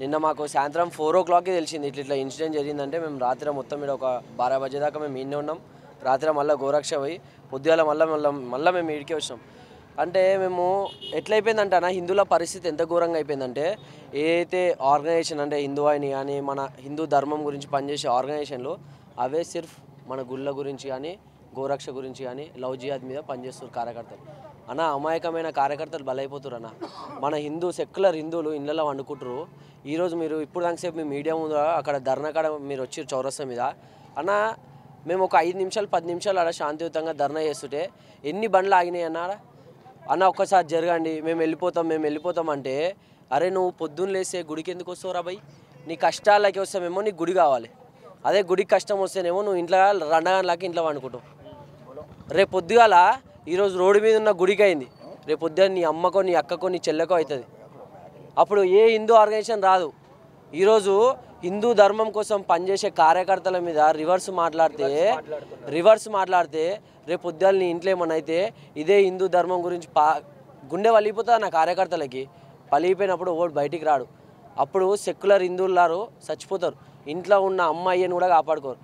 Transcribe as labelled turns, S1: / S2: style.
S1: నిన్న మాకు సాయంత్రం 4 o'clockకి తెలిసింది ఇట్లా ఇన్సిడెంట్ జరిగిందంటే. మేము రాత్రి మొత్తం ఇక్కడ ఒక 12 బజే దాకా మేము ఈడనే ఉన్నాం. రాత్రి మళ్ళీ గోరక్ష పోయి పొద్దుగాల మళ్ళీ మేము ఈడికే వచ్చినాం. అంటే మేము ఎట్లయిపోయిందంటే అన్న, హిందువుల పరిస్థితి ఎంత ఘోరంగా అయిపోయిందంటే, ఏదైతే ఆర్గనైజేషన్ అంటే హిందూ అని కానీ మన హిందూ ధర్మం గురించి పనిచేసే ఆర్గనైజేషన్లు అవే సిర్ఫ్ మన గుళ్ళ గురించి కానీ గోరక్ష గురించి కానీ లవ్ జిహాద్ మీద పనిచేస్తారు కార్యకర్తలు. అన్న అమాయకమైన కార్యకర్తలు బలైపోతారు అన్న. మన సెక్యులర్ హిందువులు ఇళ్ళలో వండుకుంటారు. ఈరోజు మీరు ఇప్పుడు దానిసేపు మీ మీడియా ముందు అక్కడ ధర్నా కాడ మీరు వచ్చి చౌరస్తా మీద అన్న, మేము ఒక 5 నిమిషాలు 10 నిమిషాలు ఆడ శాంతియుతంగా ధర్నా చేస్తుంటే ఎన్ని బండ్లు ఆగినాయి అన్న ఒక్కసారి జరగండి, మేము వెళ్ళిపోతాం అంటే, అరే నువ్వు పొద్దున్న లేసే గుడికి ఎందుకు వస్తావు రా భయ్? నీ కష్టాలకి వస్తామేమో నీకు గుడి కావాలి. అదే గుడికి కష్టం వస్తేనేమో నువ్వు ఇంట్లో రండగానిలాగా ఇంట్లో వండుకుంటావు. రేపు పొద్దుగాల ఈరోజు రోడ్డు మీద ఉన్న గుడికి అయింది, రేపు పొద్దున నీ అమ్మకో నీ అక్కకో నీ చెల్లెకో అవుతుంది. అప్పుడు ఏ హిందూ ఆర్గనైజేషన్ రాదు. ఈరోజు హిందూ ధర్మం కోసం పనిచేసే కార్యకర్తల మీద రివర్స్ మాట్లాడితే రేపు పొద్దున్న నీ ఇంట్లో ఏమన్నా అయితే ఇదే హిందూ ధర్మం గురించి గుండె వలిగిపోతుంది నా కార్యకర్తలకి. పలిగిపోయినప్పుడు ఓటు బయటికి రాడు. అప్పుడు సెక్యులర్ హిందువులారు చచ్చిపోతారు. ఇంట్లో ఉన్న అమ్మాయిని కూడా కాపాడుకోరు.